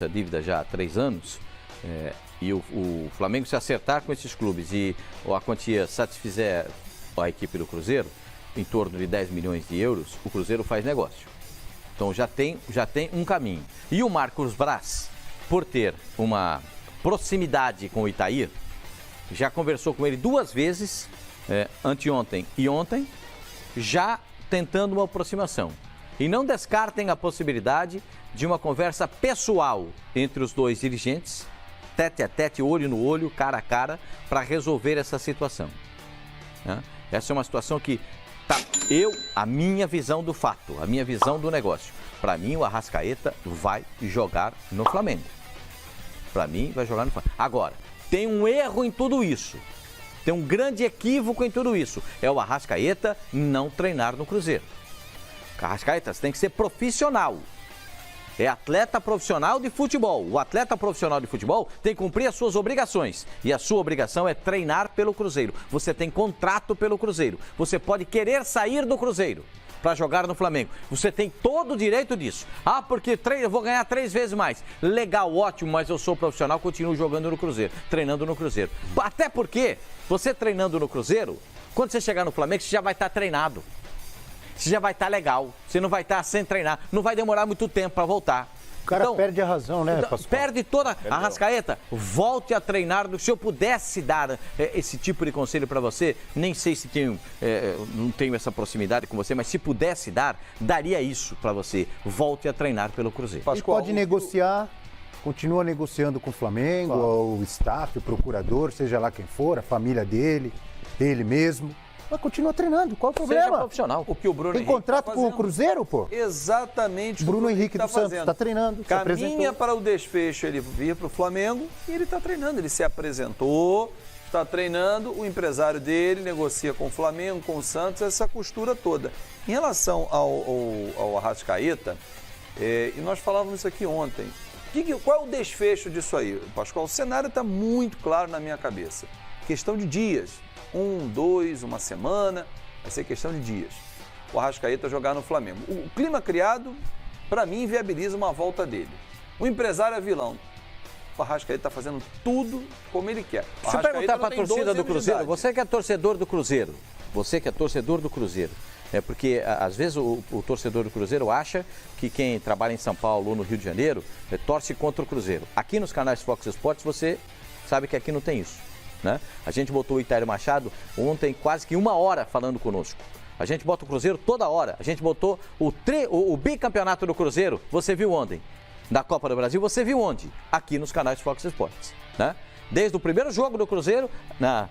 essa dívida já há 3 anos, e o Flamengo se acertar com esses clubes e a quantia satisfizer a equipe do Cruzeiro, em torno de 10 milhões de euros, o Cruzeiro faz negócio. Então já tem um caminho. E o Marcos Braz, por ter uma proximidade com o Itair, já conversou com ele 2 vezes, anteontem e ontem, já tentando uma aproximação. E não descartem a possibilidade de uma conversa pessoal entre os dois dirigentes, tete a tete, olho no olho, cara a cara, para resolver essa situação. Essa é uma situação que a minha visão do fato, a minha visão do negócio. Para mim, o Arrascaeta vai jogar no Flamengo. Para mim, vai jogar no Flamengo. Agora, tem um erro em tudo isso. Tem um grande equívoco em tudo isso. É o Arrascaeta não treinar no Cruzeiro. Arrascaeta, você tem que ser profissional. É atleta profissional de futebol. O atleta profissional de futebol tem que cumprir as suas obrigações. E a sua obrigação é treinar pelo Cruzeiro. Você tem contrato pelo Cruzeiro. Você pode querer sair do Cruzeiro para jogar no Flamengo. Você tem todo o direito disso. Porque eu vou ganhar 3 vezes mais. Legal, ótimo, mas eu sou profissional, continuo jogando no Cruzeiro, treinando no Cruzeiro. Até porque você treinando no Cruzeiro, quando você chegar no Flamengo, você já vai estar treinado. Você já vai estar legal, você não vai estar sem treinar, não vai demorar muito tempo para voltar. O cara perde a razão, né, Pascoal? Perde toda. Arrascaeta, volte a treinar. Se eu pudesse dar esse tipo de conselho para você, nem sei se não tenho essa proximidade com você, mas se pudesse dar, daria isso para você. Volte a treinar pelo Cruzeiro. Pascoal, ele pode negociar, continua negociando com o Flamengo, o staff, o procurador, seja lá quem for, a família dele, ele mesmo. Mas continua treinando, qual é o problema? Seja profissional. O que o Bruno Tem Henrique contrato tá com o Cruzeiro, pô? Exatamente o que Bruno Henrique do Santos está treinando, se apresentou. Caminha para o desfecho ele vir para o Flamengo e ele está treinando. Ele se apresentou, está treinando, o empresário dele negocia com o Flamengo, com o Santos, essa costura toda. Em relação ao Arrascaeta, e nós falávamos isso aqui ontem, qual é o desfecho disso aí, Pascoal? O cenário está muito claro na minha cabeça. Questão de dias. 1, 2, uma semana, vai ser questão de dias. O Arrascaeta jogar no Flamengo. O clima criado, para mim, viabiliza uma volta dele. O empresário é vilão. O Arrascaeta está fazendo tudo como ele quer. Se eu perguntar para a torcida do Cruzeiro, você que é torcedor do Cruzeiro, porque às vezes o torcedor do Cruzeiro acha que quem trabalha em São Paulo ou no Rio de Janeiro torce contra o Cruzeiro. Aqui nos canais Fox Sports você sabe que aqui não tem isso. Né? A gente botou o Itair Machado ontem quase que 1 hora falando conosco. A gente bota o Cruzeiro toda hora. A gente botou o bicampeonato do Cruzeiro. Você viu ontem? Da Copa do Brasil, você viu onde? Aqui nos canais Fox Sports. Né? Desde o primeiro jogo do Cruzeiro na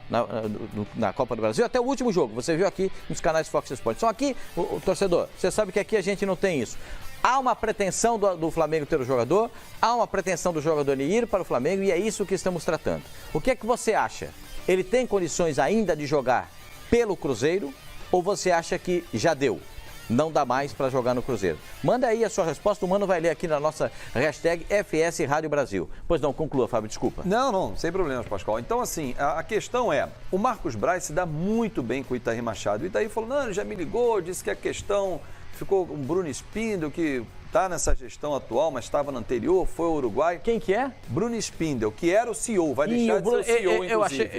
Copa do Brasil até o último jogo. Você viu aqui nos canais Fox Sports. Só aqui, o torcedor, você sabe que aqui a gente não tem isso. Há uma pretensão do Flamengo ter o jogador, há uma pretensão do jogador ir para o Flamengo e é isso que estamos tratando. O que é que você acha? Ele tem condições ainda de jogar pelo Cruzeiro ou você acha que já deu? Não dá mais para jogar no Cruzeiro. Manda aí a sua resposta, o Mano vai ler aqui na nossa hashtag FS Rádio Brasil. Pois não, conclua, Fábio, desculpa. Não, sem problemas, Pascoal. Então, assim, a questão é, o Marcos Braz se dá muito bem com o Itair Machado. O Itair falou, não, ele já me ligou, disse que a questão ficou com o Bruno Spindel, que está nessa gestão atual, mas estava na anterior, foi ao Uruguai. Quem que é? Bruno Spindel, que era o CEO, vai deixar de ser o CEO, inclusive.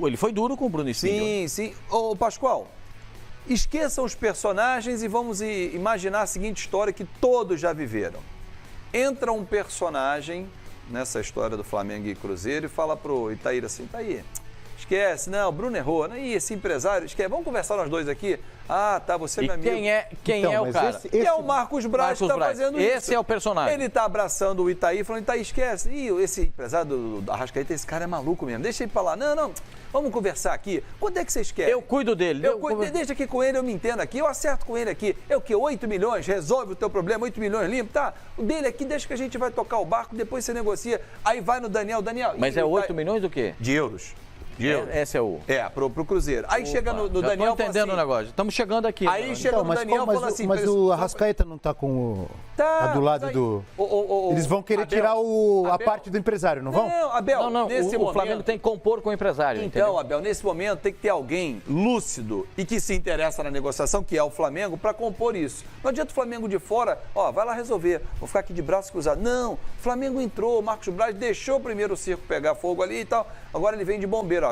Ele foi duro com o Bruno Spindel. Sim. Ô, Pascoal, esqueçam os personagens e vamos imaginar a seguinte história que todos já viveram. Entra um personagem nessa história do Flamengo e Cruzeiro e fala pro Itair assim, Itair, esquece, não, o Bruno errou, né? E esse empresário, esquece, vamos conversar nós dois aqui? Ah, tá, você é meu amigo. Quem é o cara? Que é o Marcos Braz que está fazendo isso. Esse é o personagem. Ele está abraçando o Itair, falando, Itair, esquece. Ih, esse empresário do Arrascaeta, esse cara é maluco mesmo. Deixa ele falar. Não, vamos conversar aqui. Quanto é que vocês querem? Eu cuido dele. Deixa aqui com ele, eu me entendo aqui, eu acerto com ele aqui. É o quê? 8 milhões? Resolve o teu problema, 8 milhões limpo, tá? O dele aqui, deixa que a gente vai tocar o barco, depois você negocia. Aí vai no Daniel. Mas é 8 milhões do quê? De euros. de euros. Esse é o... Pro Cruzeiro. Aí chega no já Daniel... tô entendendo o negócio. Estamos chegando aqui. Aí chega no Daniel e fala assim... Mas o Arrascaeta não tá com o... Tá do lado aí, do... Eles vão querer Abel, tirar a parte do empresário, não vão? Não, Abel, Não, nesse o momento... Flamengo tem que compor com o empresário, Então, entendeu? Abel, nesse momento tem que ter alguém lúcido e que se interessa na negociação, que é o Flamengo, para compor isso. Não adianta o Flamengo de fora, vai lá resolver, vou ficar aqui de braço cruzado. Não, o Flamengo entrou, o Marcos Braz deixou primeiro o circo pegar fogo ali e tal, agora ele vem de bombeiro, ó.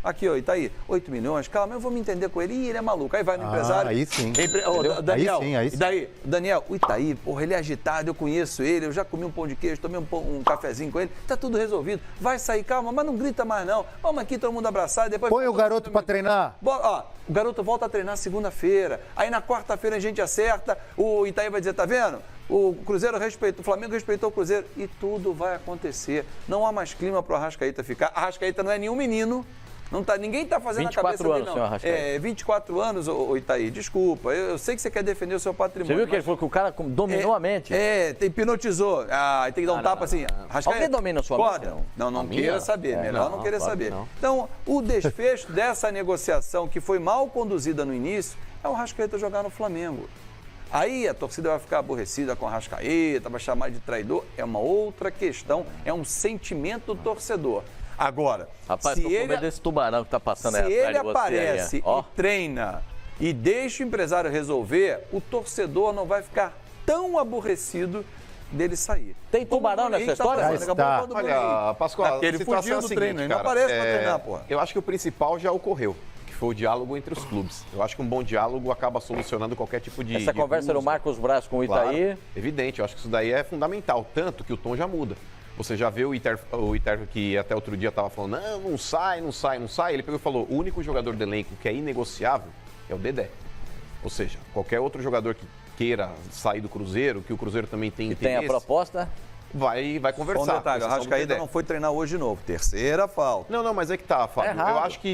Aqui, ó, Itaí, 8 milhões, calma, eu vou me entender com ele. Ih, ele é maluco. Aí vai no empresário. Aí sim. Daniel, aí sim. E daí, Daniel, o Itaí, porra, ele é agitado, eu conheço ele, eu já comi um pão de queijo, tomei um cafezinho com ele, tá tudo resolvido. Vai sair, calma, mas não grita mais não. Vamos aqui, todo mundo abraçado, depois... Põe o garoto pra treinar. Ó, o garoto volta a treinar segunda-feira. Aí na quarta-feira a gente acerta, o Itaí vai dizer, tá vendo? O Cruzeiro respeitou, o Flamengo respeitou o Cruzeiro e tudo vai acontecer. Não há mais clima pro Arrascaeta ficar. Arrascaeta não é nenhum menino. Não tá, ninguém está fazendo a cabeça dele, não. 24 anos, ô Itaí, desculpa. Eu sei que você quer defender o seu patrimônio. Você viu que ele falou que o cara dominou a mente? Hipnotizou. Tem que dar um tapa assim. Alguém domina a sua mente? Não queira saber. Melhor não querer saber. Então, o desfecho dessa negociação, que foi mal conduzida no início, é o Arrascaeta jogar no Flamengo. Aí a torcida vai ficar aborrecida com o Arrascaeta, vai chamar de traidor. É uma outra questão, é um sentimento do torcedor. Agora, rapaz, se tô com medo desse tubarão que tá passando aí atrás de você. Se ele aparece e treina e deixa o empresário resolver, o torcedor não vai ficar tão aborrecido dele sair. Tem tubarão nessa história? Olha, Pascoal, ele fugiu do treino, ele não aparece pra treinar, porra. Eu acho que o principal já ocorreu, que foi o diálogo entre os clubes. Eu acho que um bom diálogo acaba solucionando qualquer tipo de... Essa conversa do Marcos Braz com o Itaí... Claro, evidente, eu acho que isso daí é fundamental, tanto que o tom já muda. Você já vê o Iter que até outro dia estava falando, não sai. Ele pegou e falou, o único jogador do elenco que é inegociável é o Dedé. Ou seja, qualquer outro jogador que queira sair do Cruzeiro, que o Cruzeiro também tem interesse... E tem a proposta... Vai conversar. Só um detalhe, o Arrascaeta não foi treinar hoje de novo. Terceira falta. Não, mas é que tá, Fábio. É eu acho que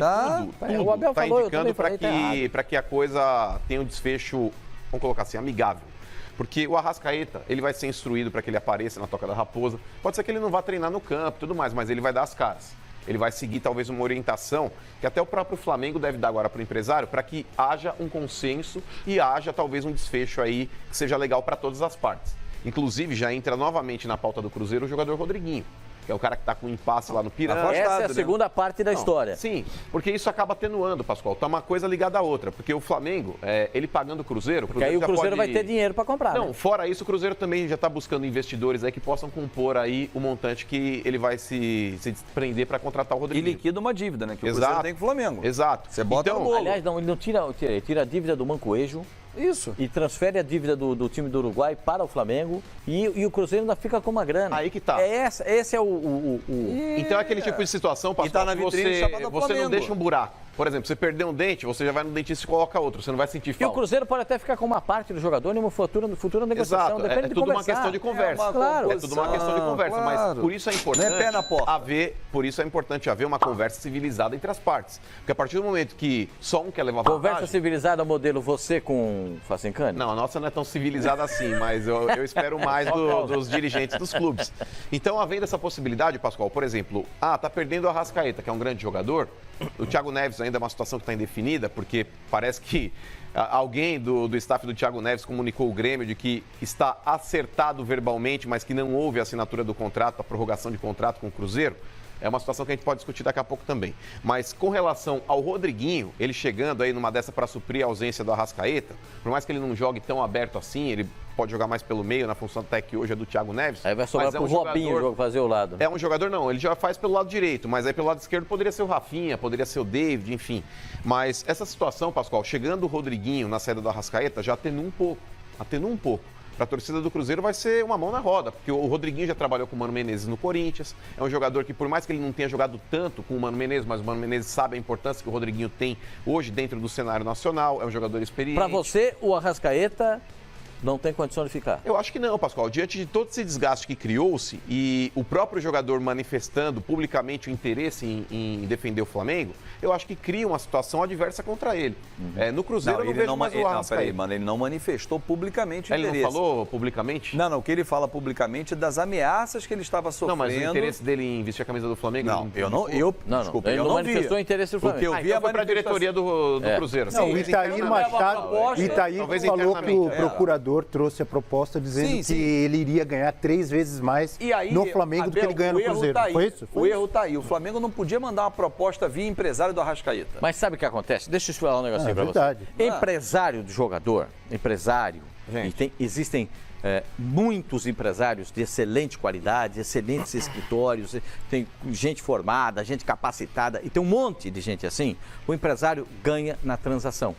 tudo o Abel tá falou, indicando para que a coisa tenha um desfecho, vamos colocar assim, amigável. Porque o Arrascaeta, ele vai ser instruído para que ele apareça na Toca da Raposa. Pode ser que ele não vá treinar no campo e tudo mais, mas ele vai dar as caras. Ele vai seguir talvez uma orientação que até o próprio Flamengo deve dar agora para o empresário, para que haja um consenso e haja talvez um desfecho aí que seja legal para todas as partes. Inclusive, já entra novamente na pauta do Cruzeiro o jogador Rodriguinho, que é o cara que está com um impasse lá no Piranga. Essa é a segunda parte da história. Sim, porque isso acaba atenuando, Pascoal. Tá uma coisa ligada à outra. Porque o Flamengo, ele pagando o Cruzeiro... Porque aí o Cruzeiro vai ter dinheiro para comprar, Não, fora isso, o Cruzeiro também já está buscando investidores aí que possam compor aí o montante que ele vai se desprender para contratar o Rodrigo. E liquida uma dívida, né? Que o Cruzeiro tem com o Flamengo. Exato. Você bota no bolo. Aliás, não, ele não tira a dívida do Mancoejo. Isso. E transfere a dívida do time do Uruguai para o Flamengo e o Cruzeiro ainda fica com uma grana. Aí que tá. Esse é Então é aquele tipo de situação, Pascoal, tá na vitrine, você não deixa um buraco. Por exemplo, você perdeu um dente, você já vai no dentista e coloca outro, você não vai sentir falta. E o Cruzeiro pode até ficar com uma parte do jogador em uma futura negociação. Exato. Depende É de tudo conversar. uma questão de conversa. Claro. É tudo uma questão de conversa, mas por isso é importante não é pé na porta. por isso é importante haver uma conversa civilizada entre as partes. Porque a partir do momento que só um quer levar vantagem... Conversa civilizada, modelo você com Facencani? Não, a nossa não é tão civilizada assim, mas eu espero mais dos dirigentes dos clubes. Então, havendo essa possibilidade, Pascoal, por exemplo, tá perdendo o Arrascaeta, que é um grande jogador, o Thiago Neves ainda é uma situação que está indefinida, porque parece que alguém do staff do Thiago Neves comunicou o Grêmio de que está acertado verbalmente, mas que não houve a assinatura do contrato, a prorrogação de contrato com o Cruzeiro. É uma situação que a gente pode discutir daqui a pouco também. Mas com relação ao Rodriguinho, ele chegando aí numa dessa para suprir a ausência do Arrascaeta, por mais que ele não jogue tão aberto assim, ele pode jogar mais pelo meio, na função até que hoje é do Thiago Neves. Aí vai sobrar pro Robinho fazer o lado. É um jogador, não, ele já faz pelo lado direito, mas aí pelo lado esquerdo poderia ser o Rafinha, poderia ser o David, enfim. Mas essa situação, Pascoal, chegando o Rodriguinho na saída do Arrascaeta, já atenua um pouco. Para a torcida do Cruzeiro vai ser uma mão na roda, porque o Rodriguinho já trabalhou com o Mano Menezes no Corinthians, é um jogador que, por mais que ele não tenha jogado tanto com o Mano Menezes, mas o Mano Menezes sabe a importância que o Rodriguinho tem hoje dentro do cenário nacional, é um jogador experiente. Para você, o Arrascaeta não tem condição de ficar. Eu acho que não, Pascoal. Diante de todo esse desgaste que criou-se e o próprio jogador manifestando publicamente o interesse em defender o Flamengo, eu acho que cria uma situação adversa contra ele. No Cruzeiro eu não vejo mais o Arrascaeta. Mano, ele não manifestou publicamente o interesse. Ele não falou publicamente? Não, o que ele fala publicamente é das ameaças que ele estava sofrendo. Não, mas o interesse dele em vestir a camisa do Flamengo? Não, Desculpa, ele não manifestou interesse do Flamengo. O que eu vi então foi para a diretoria do Cruzeiro. Não, o Itair Machado falou que o procurador trouxe a proposta dizendo que ele iria ganhar 3 vezes mais no Flamengo do que ele ganha no Cruzeiro. Foi isso? O erro tá aí. O Flamengo não podia mandar uma proposta via empresário do Arrascaeta. Mas sabe o que acontece? Deixa eu explicar um negocinho pra verdade. você. Empresário do jogador, existem muitos empresários de excelente qualidade, excelentes escritórios, tem gente formada, gente capacitada, e tem um monte de gente assim. O empresário ganha na transação.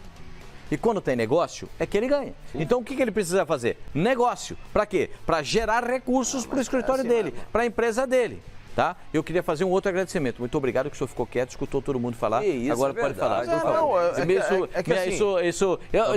E quando tem negócio, é que ele ganha. Então, o que ele precisa fazer? Negócio. Para quê? Para gerar recursos para o escritório dele, para a empresa dele. Tá? Eu queria fazer um outro agradecimento. Muito obrigado que o senhor ficou quieto, escutou todo mundo falar. Agora pode falar.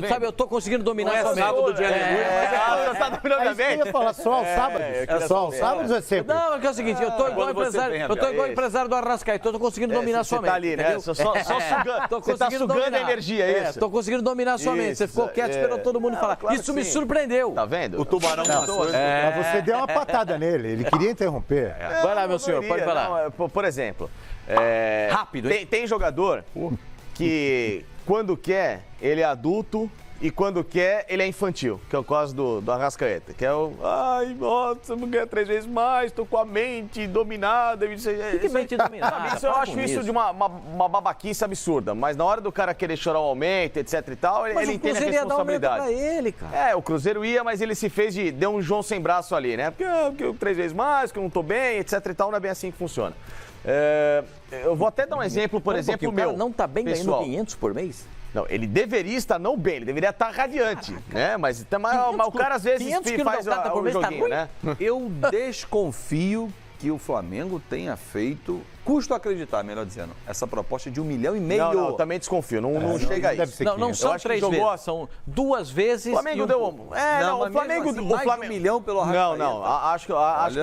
Sabe, eu tô conseguindo dominar sua mente. Você tá dominando a mente. Eu ia falar só aos sábados. Só aos sábados é sempre. Não, é que é o seguinte, eu tô igual empresário do Arrascaeta, eu tô conseguindo dominar sua mente. Tá ali, né? Só sugando. Você tá sugando a energia, é isso? Tô conseguindo dominar sua mente. Você ficou quieto, esperou todo mundo falar. Isso me surpreendeu. Tá vendo? O tubarão matou. Mas você deu uma patada nele, ele queria interromper. Vai lá, meu senhor. Pode falar. Não, por exemplo, rápido, tem jogador que quando quer, ele é adulto e quando quer, ele é infantil, que é o caso do Arrascaeta, que é o, ai, nossa, eu ganho 3 vezes mais, tô com a mente dominada. Que mente dominada? Eu acho isso de uma babaquice absurda, mas na hora do cara querer chorar o aumento, etc e tal, ele entende a responsabilidade. Pra ele, cara. O Cruzeiro ia, mas ele se fez deu um João sem braço ali, né? Porque eu 3 vezes mais, que eu não tô bem, etc e tal, não é bem assim que funciona. Eu vou até dar um exemplo, por exemplo, o cara não tá bem ganhando 500 por mês? Não, ele deveria estar não bem, ele deveria estar radiante, né? Mas o cara às vezes faz o joguinho, né? Eu desconfio que o Flamengo tenha feito, custo acreditar, melhor dizendo, essa proposta de 1,5 milhão. Não, também desconfio, não chega a isso. Não são 3 vezes, são 2 vezes. O Flamengo deu o Flamengo mais de 1 milhão pelo Arrascaeta. Não, acho que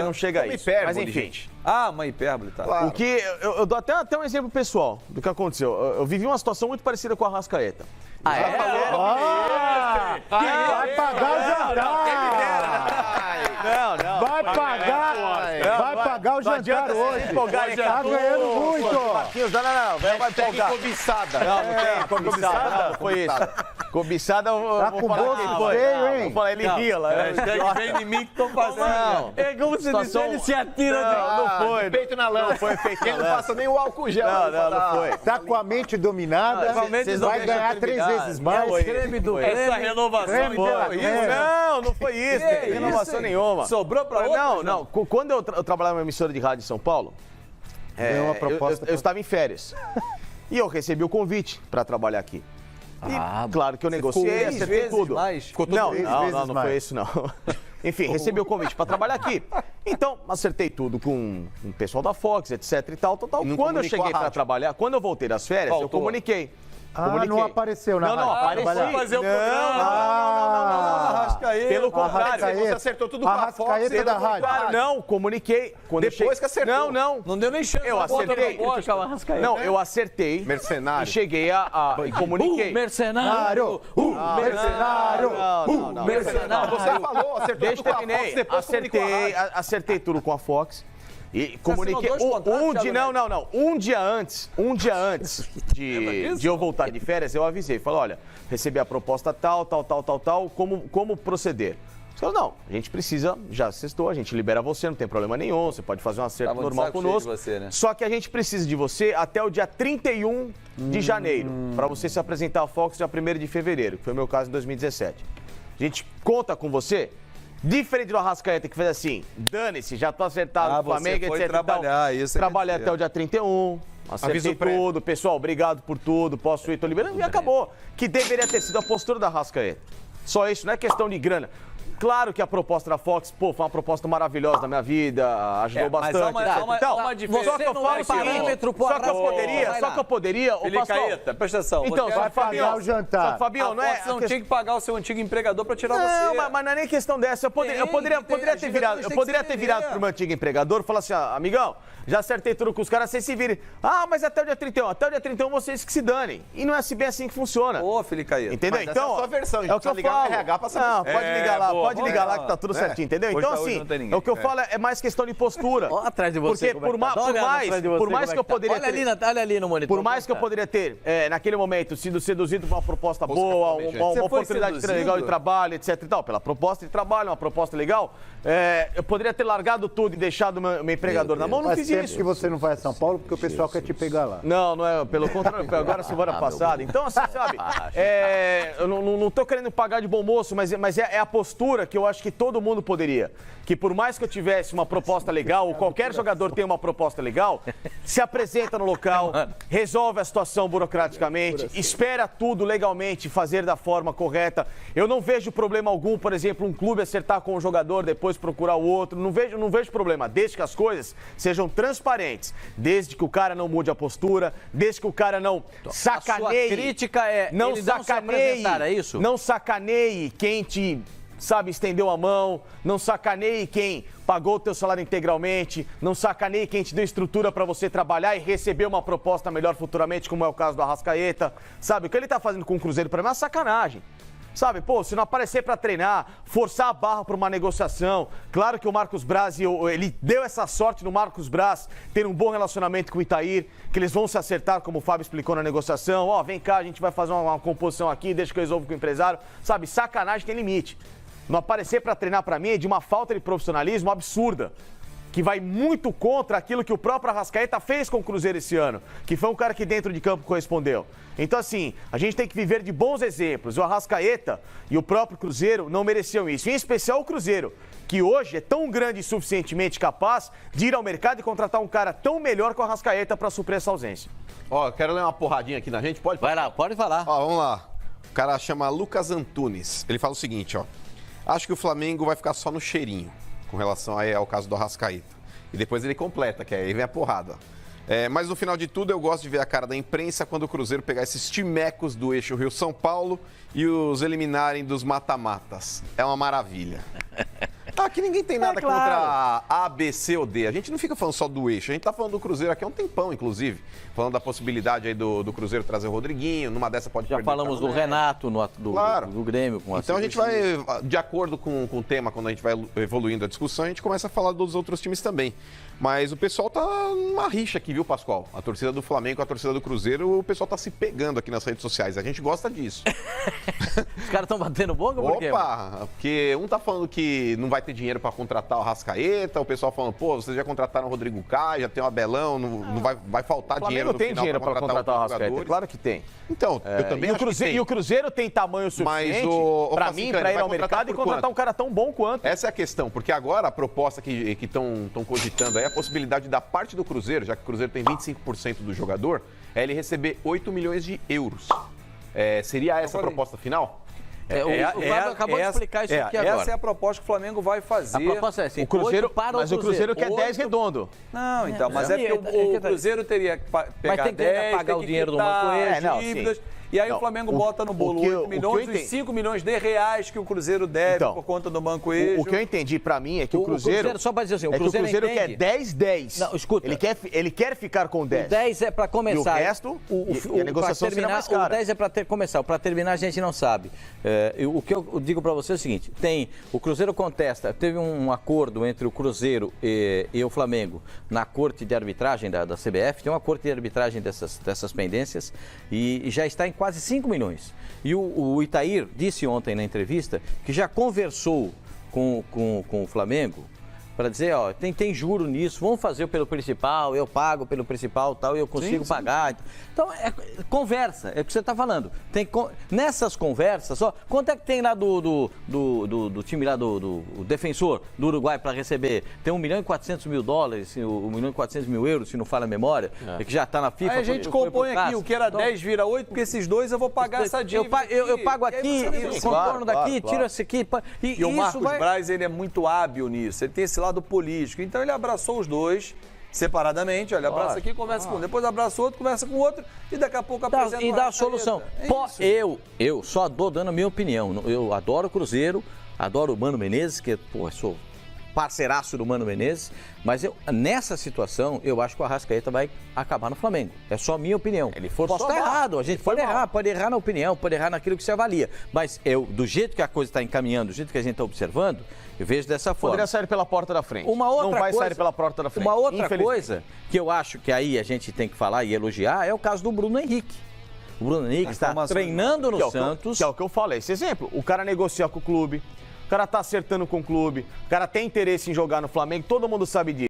não chega a isso. Mas enfim. Gente. Uma hipérbole, tá? Claro. O que eu dou até um exemplo pessoal do que aconteceu. Eu vivi uma situação muito parecida com o Arrascaeta. Vai pagar o jantar! Não. Vai pagar o jantar hoje. Tá ganhando muito. Não. Vai empolgar. Cobiçada. Não tem cobiçada. Não foi isso. Cobiçada, tá com bolso feio, hein? Vou falar, ele ria lá. Vem em mim que tô fazendo. Não. É como se ele se atira. Não foi. Feito na lã. Não foi feito na lã. Ele não passa nem o álcool gel. Não foi. Tá com a mente dominada, vai ganhar 3 vezes mais. Essa renovação. Não foi isso. Não tem renovação nenhuma. Sobrou pra outro? Não. Quando eu trabalhava numa emissora de rádio em São Paulo, eu estava em férias. E eu recebi o convite para trabalhar aqui. E, claro que eu negociei, acertei tudo. Não foi isso não. Enfim, recebi o convite para trabalhar aqui. Então, acertei tudo com o pessoal da Fox, etc e tal. Quando eu cheguei para trabalhar, quando eu voltei das férias, eu comuniquei. Não apareceu na rádio. Não, apareci. Fazer o programa. Arrascaeta. Pelo contrário, você acertou tudo com a Fox. Arrascaeta da rádio. Não, comuniquei. Depois que acertou. Não deu nem chance. Eu acertei. Não, eu acertei. Mercenário. E cheguei e comuniquei. Mercenário. Mercenário. Você falou, acertou Deixa eu tudo com a terminar. Fox, depois comunicou a rádio. Acertei tudo com a Fox. E comuniquei um dia antes de eu voltar de férias, eu avisei, falei, olha, recebi a proposta tal, como proceder? Os caras, não, a gente precisa, já sextou, a gente libera você, não tem problema nenhum, você pode fazer um acerto normal conosco. Você, né? Só que a gente precisa de você até o dia 31 de janeiro, para você se apresentar à Fox dia 1º de fevereiro, que foi o meu caso em 2017. A gente conta com você. Diferente do Arrascaeta, que fez assim, dane-se, já tô acertado com o Flamengo, etc. Trabalhei até o dia 31, acertei tudo. Pessoal, obrigado por tudo, posso ir, tô liberando. E acabou. Que deveria ter sido a postura da Arrascaeta. Só isso, não é questão de grana. Claro que a proposta da Fox, foi uma proposta maravilhosa na minha vida, ajudou bastante. Mas há uma diferença. Só que eu falo parâmetro, só que eu poderia, Filicaeta, presta atenção. Então, vai pagar o jantar. Só que, Fabião, não é... Você não tinha que pagar o seu antigo empregador para tirar você. Não, mas não é nem questão dessa. Eu poderia ter virado pro meu antigo empregador e falar assim, amigão, já acertei tudo com os caras, vocês se virem. Mas até o dia 31. Até o dia 31 vocês que se danem. E não é bem assim que funciona. Ô, Filicaeta. Entendeu? Mas então, essa é a sua versão, é o que eu falo. RH pra saber. Não, pode ligar lá que tá tudo certinho, entendeu? Hoje Então, tá, hoje assim, não tem ninguém. o que eu falo é mais questão de postura. Olha atrás de você. Porque por mais que eu poderia ter... Olha ali no monitor. Por mais que eu poderia ter, naquele momento, sido seduzido por uma proposta boa, uma oportunidade legal de trabalho, etc e tal, pela proposta de trabalho, uma proposta legal, eu poderia ter largado tudo e deixado meu empregador na mão, não fiz isso. Que você não vai a São Paulo porque o pessoal quer te pegar lá. Não é, pelo contrário, agora semana passada. Então, assim, sabe, eu não tô querendo pagar de bom moço, mas é a postura que eu acho que todo mundo poderia. Que por mais que eu tivesse uma proposta legal, ou qualquer jogador tem uma proposta legal, se apresenta no local, resolve a situação burocraticamente, espera tudo legalmente, fazer da forma correta. Eu não vejo problema algum, por exemplo, um clube acertar com um jogador, depois procurar o outro. Não vejo problema, desde que as coisas sejam transparentes, desde que o cara não mude a postura, desde que o cara não sacaneie. A sua crítica é não ele sacaneie, não se é isso? Não sacaneie quem te, estendeu a mão, não sacaneie quem pagou o teu salário integralmente, não sacaneie quem te deu estrutura para você trabalhar e receber uma proposta melhor futuramente, como é o caso do Arrascaeta. Sabe, o que ele tá fazendo com o Cruzeiro para mim é uma sacanagem. Sabe, se não aparecer para treinar, forçar a barra para uma negociação. Claro que o Marcos Braz, ele deu essa sorte no Marcos Braz ter um bom relacionamento com o Itair, que eles vão se acertar, como o Fábio explicou na negociação. Vem cá, a gente vai fazer uma composição aqui, deixa que eu resolvo com o empresário. Sabe, sacanagem tem limite. Não aparecer para treinar para mim é de uma falta de profissionalismo absurda, que vai muito contra aquilo que o próprio Arrascaeta fez com o Cruzeiro esse ano, que foi um cara que dentro de campo correspondeu. Então, assim, a gente tem que viver de bons exemplos. O Arrascaeta e o próprio Cruzeiro não mereciam isso. Em especial o Cruzeiro, que hoje é tão grande e suficientemente capaz de ir ao mercado e contratar um cara tão melhor que o Arrascaeta para suprir essa ausência. Quero ler uma porradinha aqui na gente, pode? Vai lá, pode falar. Vamos lá. O cara chama Lucas Antunes. Ele fala o seguinte, acho que o Flamengo vai ficar só no cheirinho, com relação aí ao caso do Arrascaeta. E depois ele completa, que aí vem a porrada. Mas no final de tudo, eu gosto de ver a cara da imprensa quando o Cruzeiro pegar esses timecos do eixo Rio-São Paulo e os eliminarem dos mata-matas. É uma maravilha. Aqui ninguém tem nada contra A, B, C ou D. A gente não fica falando só do eixo. A gente tá falando do Cruzeiro aqui há um tempão, inclusive. Falando da possibilidade aí do Cruzeiro trazer o Rodriguinho. Numa dessa pode já falamos do Renato, do Grêmio. Com então a gente vai, de acordo com o tema, quando a gente vai evoluindo a discussão, a gente começa a falar dos outros times também. Mas o pessoal tá numa rixa aqui, viu, Pascoal? A torcida do Flamengo com a torcida do Cruzeiro, o pessoal tá se pegando aqui nas redes sociais. A gente gosta disso. Os caras estão batendo boca por quê? Porque um tá falando que não vai ter dinheiro para contratar o Arrascaeta, o pessoal falando, vocês já contrataram o Rodrigo Caio, já tem o Abelão, não vai faltar dinheiro no final. Não tem dinheiro para contratar o Arrascaeta, claro que tem. Então, eu também acho que tem. E o Cruzeiro tem tamanho suficiente para mim, para ir ao mercado e contratar um cara tão bom quanto. Essa é a questão, porque agora a proposta que estão cogitando aí, a possibilidade da parte do Cruzeiro, já que o Cruzeiro tem 25% do jogador, é ele receber 8 milhões de euros. Seria essa a proposta final? O Fábio acabou de explicar isso aqui agora. Essa é a proposta que o Flamengo vai fazer. A proposta é assim, o Cruzeiro quer 10 redondo. Não, então, mas é porque o Cruzeiro teria que pegar tem que 10, pagar o dinheiro do banco, dívidas. E aí o Flamengo bota no bolo 8 milhões e 5 milhões de reais que o Cruzeiro deve por conta do Banco Eixo. O que eu entendi pra mim é que o Cruzeiro... Só pra dizer assim, o Cruzeiro quer 10-10. Não, escuta. Ele quer ficar com 10. O 10 é pra começar. E o resto, a negociação será mais cara. O 10 é pra começar. Pra terminar a gente não sabe. O que eu digo pra você é o seguinte, o Cruzeiro contesta, teve um acordo entre o Cruzeiro e o Flamengo na corte de arbitragem da CBF, tem uma corte de arbitragem dessas pendências e já está em quase 5 milhões. E o Itair disse ontem na entrevista que já conversou com o Flamengo para dizer, ó, tem juro nisso, vamos fazer pelo principal, eu pago pelo principal tal, eu consigo pagar. Então, conversa, é o que você está falando. Nessas conversas, ó, quanto é que tem lá do time lá do defensor do Uruguai para receber? Tem $1 milhão e 400 mil dólares, $1 milhão e 400 mil euros, se não falha a memória, que já está na FIFA. Aí a gente compõe aqui, o que era 10 vira 8, porque esses dois eu vou pagar essa dívida. Eu pago aqui, contorno daqui, tiro esse aqui. E o Marcos Braz, ele é muito hábil nisso, ele tem esse lado político. Então ele abraçou os dois separadamente, olha, abraça aqui, conversa com um, depois abraça o outro, conversa com o outro e daqui a pouco apresenta e dá a solução. Eu só dou dando a minha opinião. Eu adoro o Cruzeiro, adoro o Mano Menezes, que sou parceiraço do Mano Menezes, mas nessa situação, eu acho que o Arrascaeta vai acabar no Flamengo. É só minha opinião. Ele forçou. Posso estar errado, a gente pode errar na opinião, pode errar naquilo que se avalia. Mas do jeito que a coisa está encaminhando, do jeito que a gente está observando, eu vejo dessa forma. Poderia sair pela porta da frente. Não vai sair pela porta da frente. Uma outra coisa que eu acho que aí a gente tem que falar e elogiar é o caso do Bruno Henrique. O Bruno Henrique está treinando no Santos. Que é o que eu falei. Esse exemplo, o cara negocia com o clube, o cara tá acertando com o clube, o cara tem interesse em jogar no Flamengo, todo mundo sabe disso.